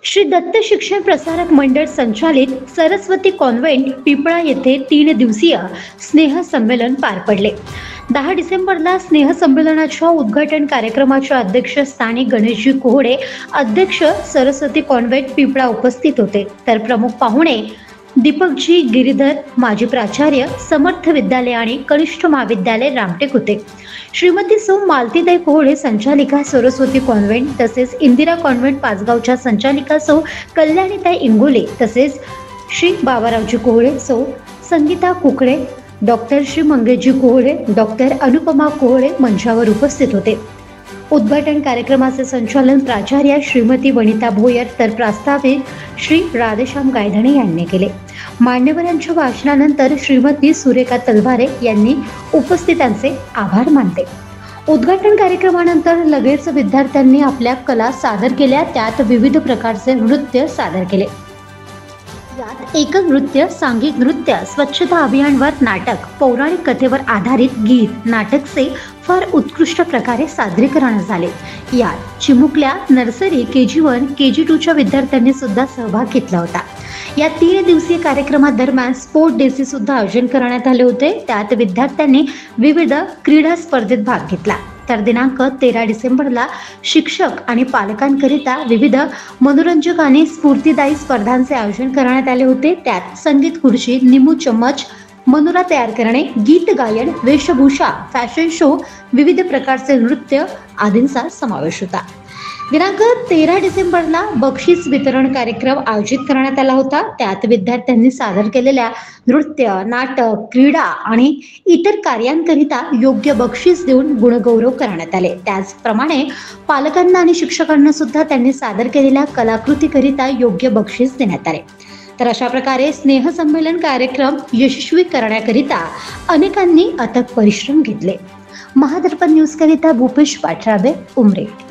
श्री दत्त शिक्षण प्रसारक मंडळ संचालित सरस्वती कॉन्व्हेंट पिपळा येथे 3 दिवसीय स्नेह संमेलन पार पडले। 10 डिसेंबरला स्नेह संमेलनाच्या उद्घाटन कार्यक्रमाच्या अध्यक्षस्थानी गणेशजी कोहडे अध्यक्ष सरस्वती कॉन्व्हेंट पिपळा उपस्थित होते, तर प्रमुख पाहुणे दीपकजी गिरीधर माजी प्राचार्य समर्थ विद्यालय आणि कनिष्ठ महाविद्यालय रामटेक होते। श्रीमती सौ मालतीताई कोहडे संचालिका सरस्वती कॉन्व्हेंट तसेच इंदिरा कॉन्व्हेंट पाचगावच्या संचालिका सौ कल्याणीताई इंगोले तसेच श्री बाबारावजी कोहडे, सौ संगीता कुकडे, डॉक्टर श्री मंगेशजी कोहडे, डॉक्टर अनुपमा कोहडे मंचावर उपस्थित होते। उद्घाटन कार्यक्रमाचे संचालन प्राचार्य श्रीमती वनिता भोयर तर प्रास्ताविक श्री राधेश्याम गायधणे यांनी केले। मान्यवरांच्या भाषणानंतर श्रीमती सुरेखा तलवारे यांनी उपस्थितांचे आभार मानले। उद्घाटन कार्यक्रमानंतर लगेच विद्यार्थ्यांनी आपल्या कला सादर केल्या, त्यात विविध प्रकारचे नृत्य सादर केले। यात एकल नृत्य, सांघिक नृत्य, स्वच्छता अभियानवर नाटक, पौराणिक कथेवर आधारित गीत नाटकचे फार उत्कृष्ट प्रकारे सादरीकरण झाले। यात चिमुकल्या नर्सरी KG1 KG2च्या विद्यार्थ्यांनी सुद्धा सहभाग घेतला होता। या 3 दिवसीय कार्यक्रमादरम्यान स्पोर्ट डेचे सुद्धा आयोजन करण्यात आले होते, त्यात विद्यार्थ्यांनी विविध क्रीडा स्पर्धेत भाग घेतला। तर दिनांक 13 डिसेंबरला शिक्षक आणि पालकांकरिता विविध मनोरंजक आणि स्फूर्तिदायी स्पर्धांचे आयोजन करण्यात आले होते, त्यात संगीत खुर्ची, निंबू चम्मच, मनोरा तयार करणे, गीत गायन, वेशभूषा, फॅशन शो, विविध प्रकारचे नृत्य आदींचा समावेश होता। दिनांक 13 डिसेंबरला बक्षीस वितरण कार्यक्रम आयोजित करण्यात आला होता, त्यात विद्यार्थ्यांनी सादर केलेल्या नृत्य, नाटक, क्रीडा आणि इतर कार्यांकरिता योग्य बक्षीस देऊन गुणगौरव करण्यात आले। त्याचप्रमाणे पालकांना आणि शिक्षकांना सुद्धा त्यांनी सादर केलेल्या कलाकृतीकरिता योग्य बक्षीस देण्यात आले। तर अशा प्रकारे स्नेह संमेलन कार्यक्रम यशस्वी करण्याकरिता अनेकांनी अथक परिश्रम घेतले। महादर्पण न्यूज करिता भूपेश पाठराबे, उमरेड।